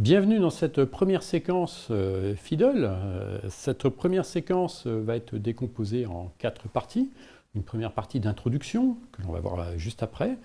Bienvenue dans cette première séquence Fiddle. Cette première séquence va être décomposée en 4 parties. Une première partie d'introduction, que l'on va voir juste après,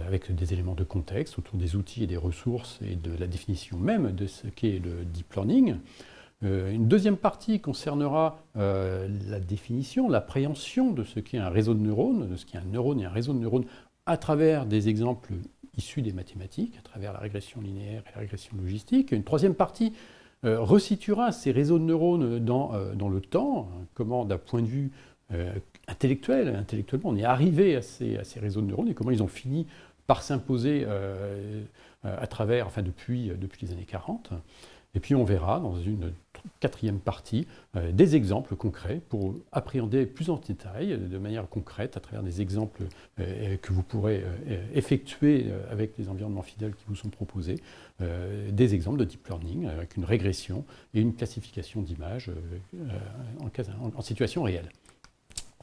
avec des éléments de contexte autour des outils et des ressources et de la définition même de ce qu'est le deep learning. Une deuxième partie concernera la définition, l'appréhension de ce qu'est un réseau de neurones, de ce qu'est un neurone et un réseau de neurones à travers des exemples issus des mathématiques, à travers la régression linéaire et la régression logistique. Une troisième partie resituera ces réseaux de neurones dans le temps, comment d'un point de vue intellectuellement on est arrivé à ces réseaux de neurones et comment ils ont fini par s'imposer à travers, enfin depuis les années 40. Et puis on verra dans une quatrième partie des exemples concrets pour appréhender plus en détail, de manière concrète, à travers des exemples que vous pourrez effectuer avec les environnements fidèles qui vous sont proposés, des exemples de deep learning avec une régression et une classification d'images en situation réelle.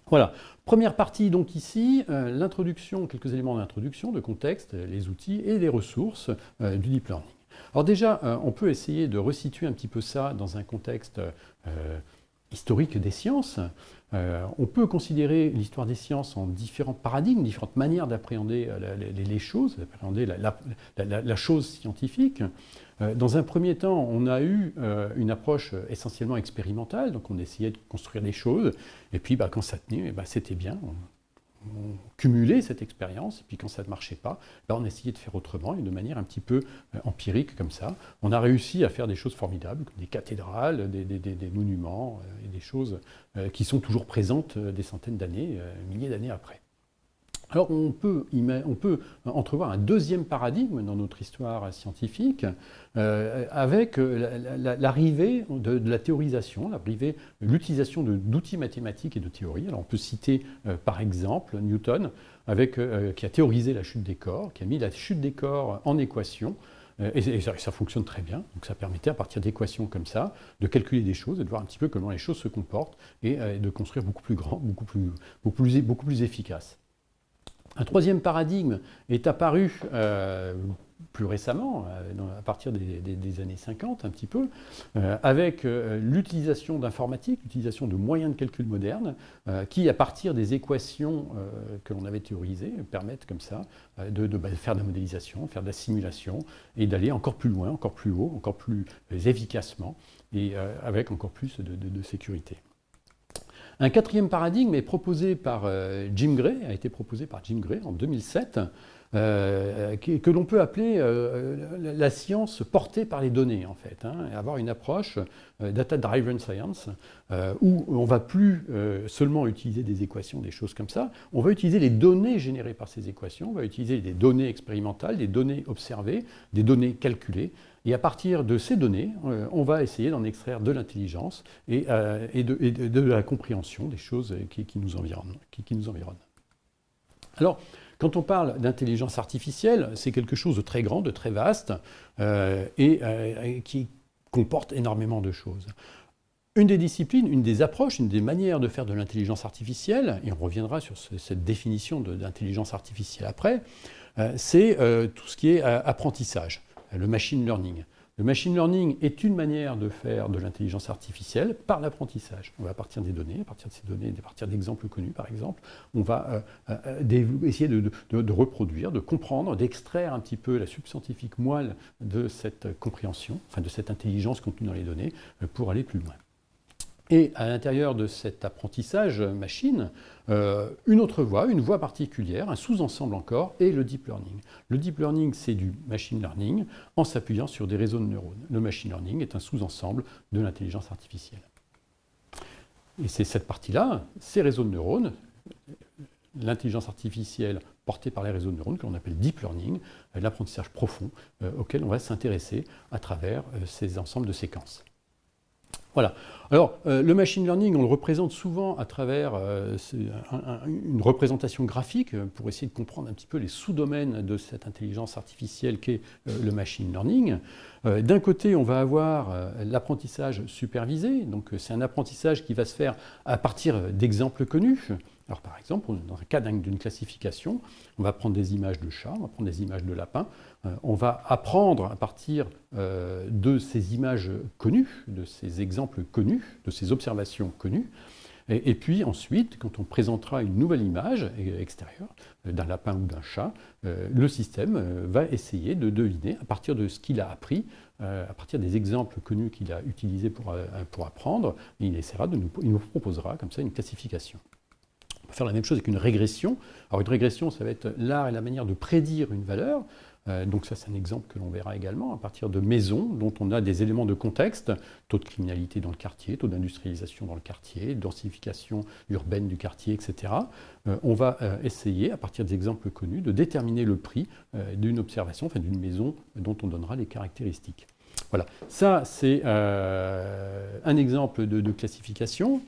Voilà, première partie donc ici, l'introduction, quelques éléments d'introduction, de contexte, les outils et les ressources du deep learning. Alors déjà, on peut essayer de resituer un petit peu ça dans un contexte historique des sciences. On peut considérer l'histoire des sciences en différents paradigmes, différentes manières d'appréhender les choses, d'appréhender la chose scientifique. Dans un premier temps, on a eu une approche essentiellement expérimentale, donc on essayait de construire des choses, et puis quand ça tenait, c'était bien. On cumulait cette expérience, et puis quand ça ne marchait pas, on essayait de faire autrement, et de manière un petit peu empirique comme ça. On a réussi à faire des choses formidables, comme des cathédrales, des monuments, et des choses qui sont toujours présentes des centaines d'années, milliers d'années après. Alors on peut entrevoir un deuxième paradigme dans notre histoire scientifique avec l'arrivée de la théorisation, l'utilisation d'outils mathématiques et de théories. Alors on peut citer par exemple Newton qui a théorisé la chute des corps, qui a mis la chute des corps en équation. Et ça fonctionne très bien, donc ça permettait à partir d'équations comme ça de calculer des choses et de voir un petit peu comment les choses se comportent et de construire beaucoup plus grand, beaucoup plus efficace. Un troisième paradigme est apparu plus récemment, à partir des années 50 un petit peu, avec l'utilisation d'informatique, l'utilisation de moyens de calcul modernes, qui à partir des équations que l'on avait théorisées, permettent comme ça de faire de la modélisation, faire de la simulation, et d'aller encore plus loin, encore plus haut, encore plus efficacement, et avec encore plus de sécurité. Un quatrième paradigme est proposé par Jim Gray, a été proposé par Jim Gray en 2007, que l'on peut appeler la science portée par les données, en fait, et avoir une approche data-driven science, où on ne va plus seulement utiliser des équations, des choses comme ça, on va utiliser les données générées par ces équations, on va utiliser des données expérimentales, des données observées, des données calculées, et à partir de ces données, on va essayer d'en extraire de l'intelligence et de la compréhension des choses qui nous environnent. Alors, quand on parle d'intelligence artificielle, c'est quelque chose de très grand, de très vaste, et qui comporte énormément de choses. Une des disciplines, une des approches, une des manières de faire de l'intelligence artificielle, et on reviendra sur cette définition d'intelligence artificielle après, c'est tout ce qui est apprentissage. Le machine learning. Le machine learning est une manière de faire de l'intelligence artificielle par l'apprentissage. On va partir des données, à partir de ces données, à partir d'exemples connus par exemple, on va essayer de reproduire, de comprendre, d'extraire un petit peu la subscientifique moelle de cette compréhension, enfin de cette intelligence contenue dans les données, pour aller plus loin. Et à l'intérieur de cet apprentissage machine, une autre voie, une voie particulière, un sous-ensemble encore, est le deep learning. Le deep learning, c'est du machine learning en s'appuyant sur des réseaux de neurones. Le machine learning est un sous-ensemble de l'intelligence artificielle. Et c'est cette partie-là, ces réseaux de neurones, l'intelligence artificielle portée par les réseaux de neurones, que l'on appelle deep learning, l'apprentissage profond, auquel on va s'intéresser à travers ces ensembles de séquences. Voilà. Alors, le machine learning, on le représente souvent à travers une représentation graphique pour essayer de comprendre un petit peu les sous-domaines de cette intelligence artificielle qu'est le machine learning. D'un côté, on va avoir l'apprentissage supervisé. Donc, c'est un apprentissage qui va se faire à partir d'exemples connus, Alors par exemple, dans un cas d'une classification, on va prendre des images de chats, on va prendre des images de lapins, on va apprendre à partir de ces images connues, de ces exemples connus, de ces observations connues. Et puis ensuite, quand on présentera une nouvelle image extérieure d'un lapin ou d'un chat, le système va essayer de deviner, à partir de ce qu'il a appris, à partir des exemples connus qu'il a utilisés pour apprendre, il nous proposera comme ça une classification. On peut faire la même chose avec une régression. Alors une régression, ça va être l'art et la manière de prédire une valeur. Donc ça, c'est un exemple que l'on verra également, à partir de maisons dont on a des éléments de contexte, taux de criminalité dans le quartier, taux d'industrialisation dans le quartier, densification urbaine du quartier, etc. On va essayer, à partir des exemples connus, de déterminer le prix d'une observation, enfin d'une maison dont on donnera les caractéristiques. Voilà, ça c'est un exemple de classification.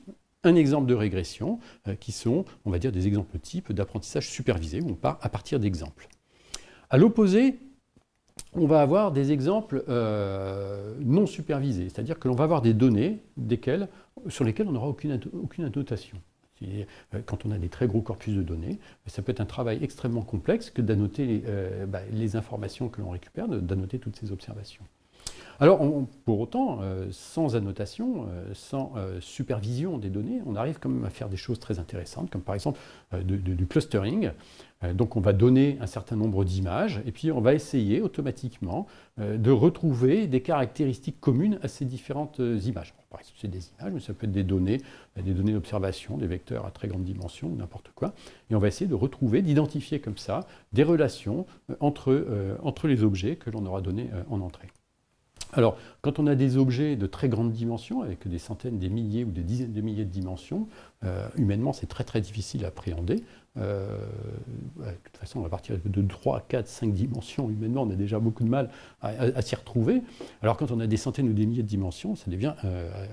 Un exemple de régression, qui sont, on va dire, des exemples types d'apprentissage supervisé, où on part à partir d'exemples. À l'opposé, on va avoir des exemples non supervisés, c'est-à-dire que l'on va avoir des données sur lesquelles on n'aura aucune annotation. Quand on a des très gros corpus de données, ça peut être un travail extrêmement complexe que d'annoter les informations que l'on récupère, d'annoter toutes ces observations. Alors, pour autant, sans annotation, sans supervision des données, on arrive quand même à faire des choses très intéressantes, comme par exemple du clustering. Donc, on va donner un certain nombre d'images, et puis on va essayer automatiquement de retrouver des caractéristiques communes à ces différentes images. Par exemple, c'est des images, mais ça peut être des données d'observation, des vecteurs à très grande dimension, n'importe quoi. Et on va essayer de retrouver, d'identifier comme ça des relations entre les objets que l'on aura donnés en entrée. Alors, quand on a des objets de très grande dimension, avec des centaines, des milliers ou des dizaines de milliers de dimensions, humainement, c'est très très difficile à appréhender. De toute façon, on va partir de 3, 4, 5 dimensions. Humainement, on a déjà beaucoup de mal à s'y retrouver. Alors, quand on a des centaines ou des milliers de dimensions, ça devient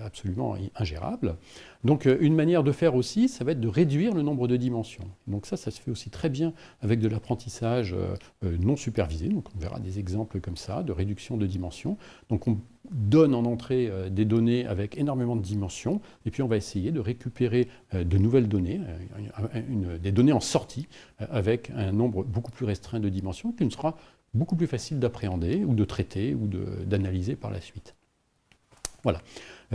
absolument ingérable. Donc, une manière de faire aussi, ça va être de réduire le nombre de dimensions. Donc ça se fait aussi très bien avec de l'apprentissage non supervisé. Donc, on verra des exemples comme ça, de réduction de dimensions. Donc, on donne en entrée des données avec énormément de dimensions, et puis on va essayer de récupérer de nouvelles données, des données en sortie, avec un nombre beaucoup plus restreint de dimensions, qui nous sera beaucoup plus facile d'appréhender, ou de traiter, ou d'analyser par la suite. Voilà.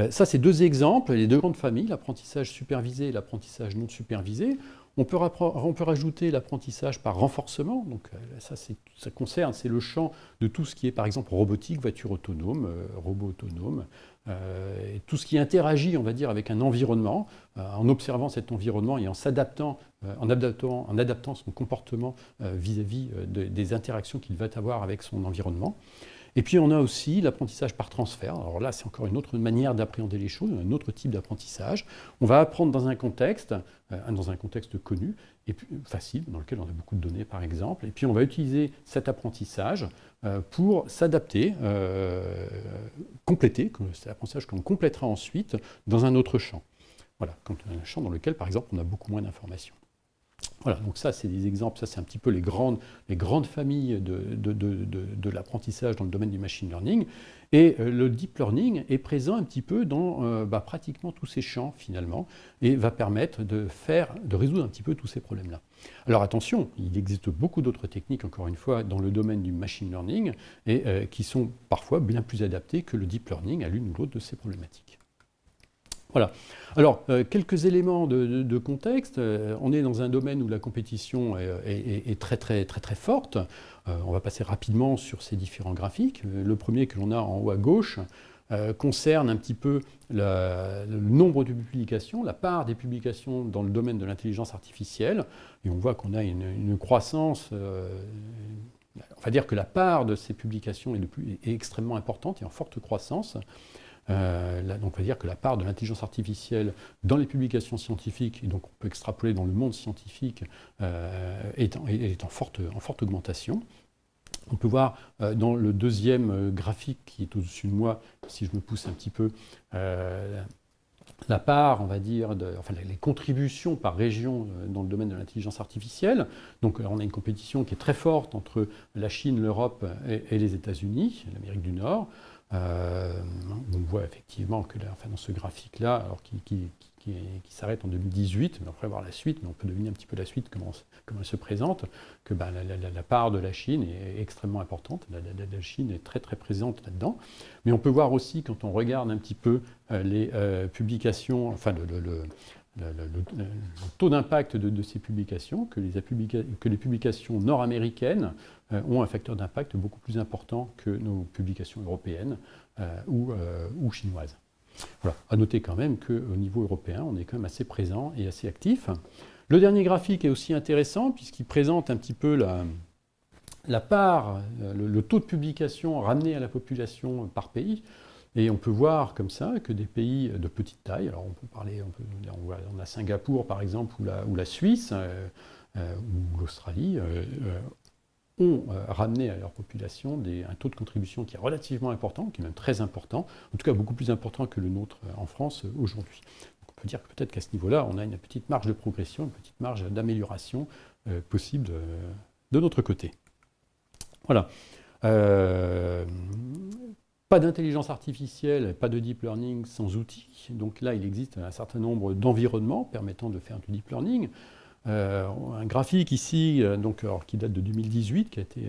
Ça, c'est deux exemples, les deux grandes familles, l'apprentissage supervisé et l'apprentissage non supervisé. On peut rajouter l'apprentissage par renforcement, donc ça concerne, c'est le champ de tout ce qui est par exemple robotique, voiture autonome, robot autonome, et tout ce qui interagit, on va dire, avec un environnement, en observant cet environnement et en s'adaptant, en adaptant son comportement vis-à-vis des interactions qu'il va avoir avec son environnement. Et puis on a aussi l'apprentissage par transfert. Alors là, c'est encore une autre manière d'appréhender les choses, un autre type d'apprentissage. On va apprendre dans un contexte connu et puis, facile, dans lequel on a beaucoup de données par exemple. Et puis on va utiliser cet apprentissage pour s'adapter, compléter, c'est l'apprentissage qu'on complétera ensuite dans un autre champ. Voilà, un champ dans lequel par exemple on a beaucoup moins d'informations. Voilà, donc ça c'est des exemples, ça c'est un petit peu les grandes familles de l'apprentissage dans le domaine du machine learning. Et le deep learning est présent un petit peu dans pratiquement tous ces champs finalement, et va permettre de résoudre un petit peu tous ces problèmes-là. Alors attention, il existe beaucoup d'autres techniques, encore une fois, dans le domaine du machine learning, et qui sont parfois bien plus adaptées que le deep learning à l'une ou l'autre de ces problématiques. Voilà. Alors, quelques éléments de contexte. On est dans un domaine où la compétition est très, très, très, très forte. On va passer rapidement sur ces différents graphiques. Le premier que l'on a en haut à gauche concerne un petit peu le nombre de publications, la part des publications dans le domaine de l'intelligence artificielle. Et on voit qu'on a une croissance. On va dire que la part de ces publications est extrêmement importante et en forte croissance. Donc on va dire que la part de l'intelligence artificielle dans les publications scientifiques, et donc on peut extrapoler dans le monde scientifique, est en forte augmentation. On peut voir dans le deuxième graphique qui est au-dessus de moi, si je me pousse un petit peu, la part, on va dire, les contributions par région dans le domaine de l'intelligence artificielle. Donc on a une compétition qui est très forte entre la Chine, l'Europe et les États-Unis, l'Amérique du Nord. On voit effectivement que dans ce graphique-là, alors qui qui s'arrête en 2018, mais on pourrait voir la suite, mais on peut deviner un petit peu la suite, comment elle se présente, que la part de la Chine est extrêmement importante. La Chine est très très présente là-dedans. Mais on peut voir aussi, quand on regarde un petit peu les publications, enfin le taux d'impact de ces publications, que les publications nord-américaines ont un facteur d'impact beaucoup plus important que nos publications européennes ou chinoises. Voilà. À noter quand même qu'au niveau européen, on est quand même assez présent et assez actif. Le dernier graphique est aussi intéressant puisqu'il présente un petit peu la part, le taux de publication ramené à la population par pays. Et on peut voir comme ça que des pays de petite taille, alors on a Singapour par exemple ou la Suisse ou l'Australie, ont ramené à leur population un taux de contribution qui est relativement important, qui est même très important, en tout cas beaucoup plus important que le nôtre en France aujourd'hui. Donc on peut dire que peut-être qu'à ce niveau-là, on a une petite marge de progression, une petite marge d'amélioration possible de notre côté. Voilà. Pas d'intelligence artificielle, pas de deep learning sans outils. Donc là, il existe un certain nombre d'environnements permettant de faire du deep learning. Un graphique ici, qui date de 2018, qui a été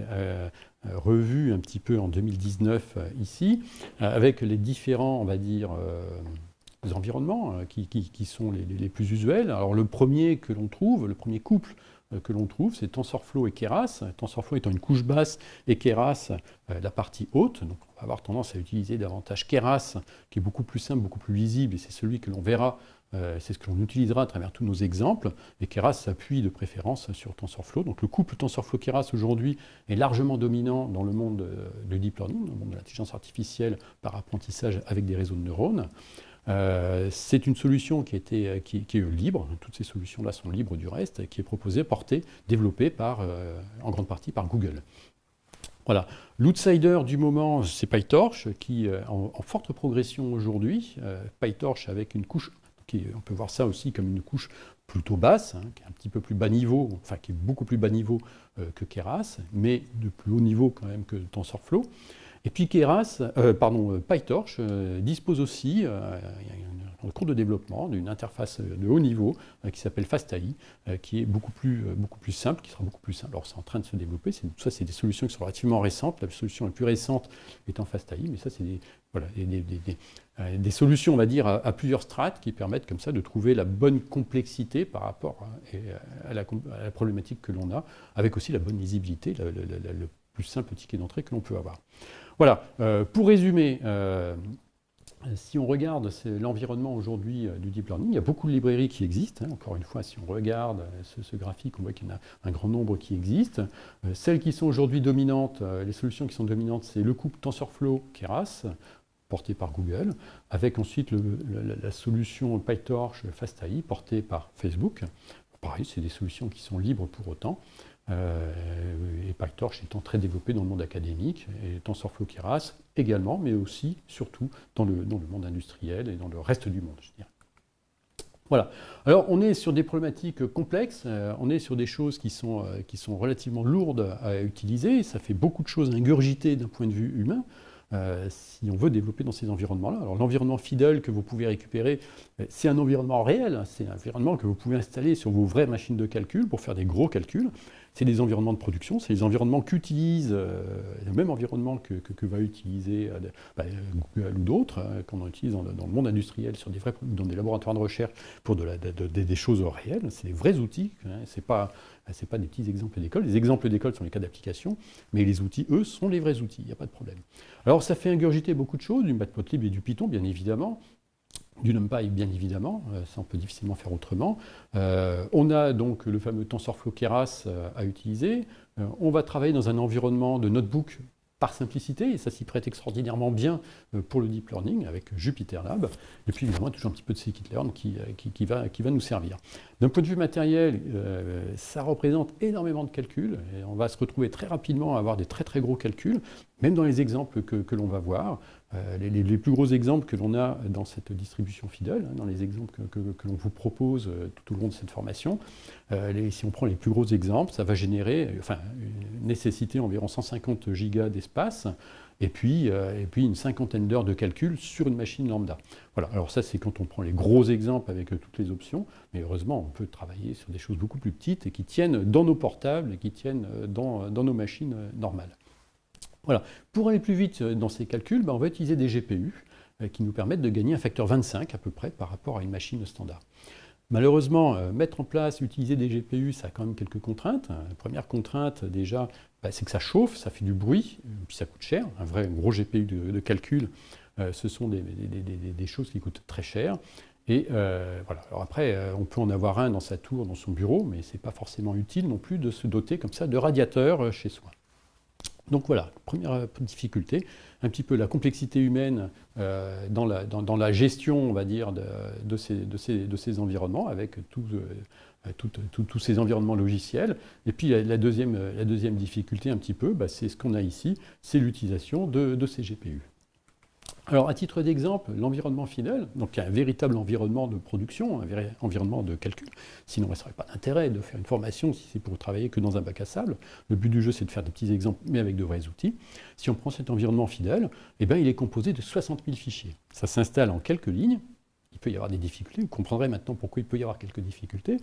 revu un petit peu en 2019 ici, avec les différents, on va dire, environnements qui sont les plus usuels. Alors le premier que l'on trouve, le premier couple que l'on trouve, c'est TensorFlow et Keras. TensorFlow étant une couche basse et Keras la partie haute. Donc on va avoir tendance à utiliser davantage Keras, qui est beaucoup plus simple, beaucoup plus lisible, et c'est celui que l'on verra, c'est ce que l'on utilisera à travers tous nos exemples. Et Keras s'appuie de préférence sur TensorFlow. Donc le couple TensorFlow-Keras aujourd'hui est largement dominant dans le monde du deep learning, dans le monde de l'intelligence artificielle par apprentissage avec des réseaux de neurones. C'est une solution qui est libre, toutes ces solutions-là sont libres du reste, qui est proposée, portée, développée en grande partie par Google. Voilà. L'outsider du moment, c'est PyTorch, qui est en forte progression aujourd'hui. PyTorch avec une couche, on peut voir ça aussi comme une couche plutôt basse, qui est un petit peu plus bas niveau, enfin qui est beaucoup plus bas niveau que Keras, mais de plus haut niveau quand même que TensorFlow. Et puis PyTorch dispose aussi, en cours de développement, d'une interface de haut niveau qui s'appelle FastAI, qui est beaucoup plus simple, qui sera beaucoup plus simple. Alors c'est en train de se développer, ça c'est des solutions qui sont relativement récentes, la solution la plus récente étant FastAI, mais ça c'est des solutions, on va dire, à plusieurs strates qui permettent comme ça de trouver la bonne complexité par rapport à la problématique que l'on a, avec aussi la bonne lisibilité, le plus simple ticket d'entrée que l'on peut avoir. Voilà, pour résumer, si on regarde l'environnement aujourd'hui du deep learning, il y a beaucoup de librairies qui existent. Encore une fois, si on regarde ce graphique, on voit qu'il y en a un grand nombre qui existent. Celles qui sont aujourd'hui dominantes, les solutions qui sont dominantes, c'est le couple TensorFlow-Keras, porté par Google, avec ensuite la solution PyTorch FastAI, portée par Facebook. Pareil, c'est des solutions qui sont libres pour autant. Et PyTorch étant très développé dans le monde académique, et TensorFlow Keras également, mais aussi, surtout, dans le monde industriel et dans le reste du monde, je dirais. Voilà. Alors, on est sur des problématiques complexes, on est sur des choses qui sont relativement lourdes à utiliser, ça fait beaucoup de choses à ingurgiter d'un point de vue humain. Si on veut développer dans ces environnements-là. Alors l'environnement Fiddle que vous pouvez récupérer, c'est un environnement réel, c'est un environnement que vous pouvez installer sur vos vraies machines de calcul pour faire des gros calculs. C'est des environnements de production, c'est des environnements qu'utilisent, le même environnement que va utiliser Google ou d'autres, qu'on utilise dans le monde industriel, dans des laboratoires de recherche pour des choses réelles. C'est des vrais outils, c'est pas des petits exemples d'école. Les exemples d'école sont les cas d'application, mais les outils, eux, sont les vrais outils, il n'y a pas de problème. Alors ça fait ingurgiter beaucoup de choses, du Matplotlib et du Python, bien évidemment, du NumPy, bien évidemment, ça on peut difficilement faire autrement. On a donc le fameux TensorFlow Keras à utiliser. On va travailler dans un environnement de notebook par simplicité, et ça s'y prête extraordinairement bien pour le deep learning avec JupyterLab. Et puis évidemment, toujours un petit peu de scikit-learn qui va nous servir. D'un point de vue matériel, ça représente énormément de calculs, et on va se retrouver très rapidement à avoir des très très gros calculs, même dans les exemples que l'on va voir. Les plus gros exemples que l'on a dans cette distribution Fiddle, dans les exemples que l'on vous propose tout au long de cette formation, si on prend les plus gros exemples, ça va générer nécessiter environ 150 gigas d'espace, et puis une cinquantaine d'heures de calcul sur une machine lambda. Voilà, alors ça c'est quand on prend les gros exemples avec toutes les options, mais heureusement on peut travailler sur des choses beaucoup plus petites et qui tiennent dans nos portables et qui tiennent dans nos machines normales. Voilà. Pour aller plus vite dans ces calculs, on va utiliser des GPU qui nous permettent de gagner un facteur 25 à peu près par rapport à une machine standard. Malheureusement, mettre en place, utiliser des GPU, ça a quand même quelques contraintes. La première contrainte, déjà, c'est que ça chauffe, ça fait du bruit, puis ça coûte cher. Un gros GPU de calcul, ce sont des choses qui coûtent très cher. Et voilà. Alors après, on peut en avoir un dans sa tour, dans son bureau, mais ce n'est pas forcément utile non plus de se doter comme ça de radiateurs chez soi. Donc voilà, première difficulté, un petit peu la complexité humaine dans la gestion, on va dire, de ces environnements, avec tous ces environnements logiciels. Et puis la deuxième difficulté, un petit peu, c'est ce qu'on a ici, c'est l'utilisation de ces GPU. Alors, à titre d'exemple, l'environnement Fidel, donc un véritable environnement de production, un vrai environnement de calcul. Sinon, il n'y aurait pas d'intérêt de faire une formation si c'est pour travailler que dans un bac à sable. Le but du jeu, c'est de faire des petits exemples, mais avec de vrais outils. Si on prend cet environnement Fidel, il est composé de 60 000 fichiers. Ça s'installe en quelques lignes. Il peut y avoir des difficultés, vous comprendrez maintenant pourquoi il peut y avoir quelques difficultés,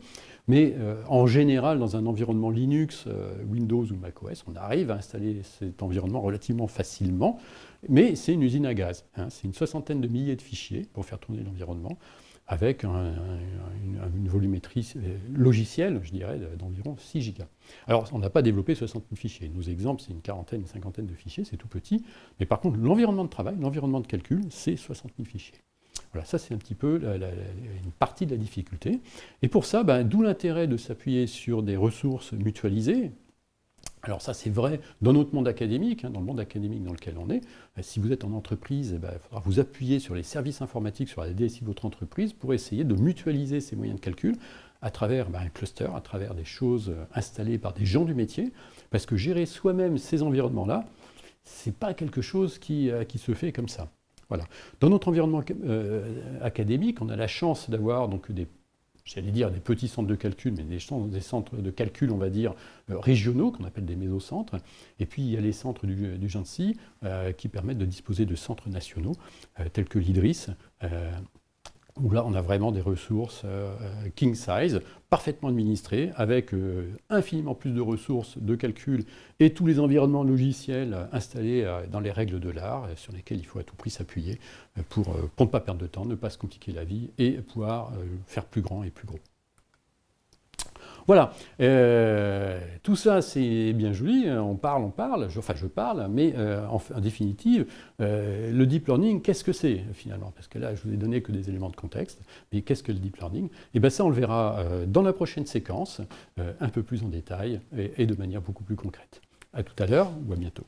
mais en général, dans un environnement Linux, Windows ou macOS, on arrive à installer cet environnement relativement facilement, mais c'est une usine à gaz, hein. C'est une soixantaine de milliers de fichiers pour faire tourner l'environnement, avec une volumétrie logicielle, je dirais, d'environ 6 gigas. Alors, on n'a pas développé 60 000 fichiers. Nos exemples, c'est une quarantaine, une cinquantaine de fichiers, c'est tout petit, mais par contre, l'environnement de travail, l'environnement de calcul, c'est 60 000 fichiers. Voilà, ça c'est un petit peu une partie de la difficulté. Et pour ça, d'où l'intérêt de s'appuyer sur des ressources mutualisées. Alors ça c'est vrai dans notre monde académique, dans le monde académique dans lequel on est. Si vous êtes en entreprise, il faudra vous appuyer sur les services informatiques, sur la DSI de votre entreprise, pour essayer de mutualiser ces moyens de calcul à travers un cluster, à travers des choses installées par des gens du métier, parce que gérer soi-même ces environnements-là, ce n'est pas quelque chose qui se fait comme ça. Voilà. Dans notre environnement académique, on a la chance d'avoir donc des petits centres de calcul, mais des centres de calcul, on va dire, régionaux, qu'on appelle des mésocentres. Et puis, il y a les centres du GENSI qui permettent de disposer de centres nationaux, tels que l'IDRIS, où là, on a vraiment des ressources king size, parfaitement administrées, avec infiniment plus de ressources de calcul et tous les environnements logiciels installés dans les règles de l'art, sur lesquels il faut à tout prix s'appuyer pour ne pas perdre de temps, ne pas se compliquer la vie et pouvoir faire plus grand et plus gros. Voilà, tout ça c'est bien joli, je parle, mais en définitive, le deep learning, qu'est-ce que c'est finalement? Parce que là, je vous ai donné que des éléments de contexte, mais qu'est-ce que le deep learning? Et bien ça, on le verra dans la prochaine séquence, un peu plus en détail et de manière beaucoup plus concrète. À tout à l'heure ou à bientôt.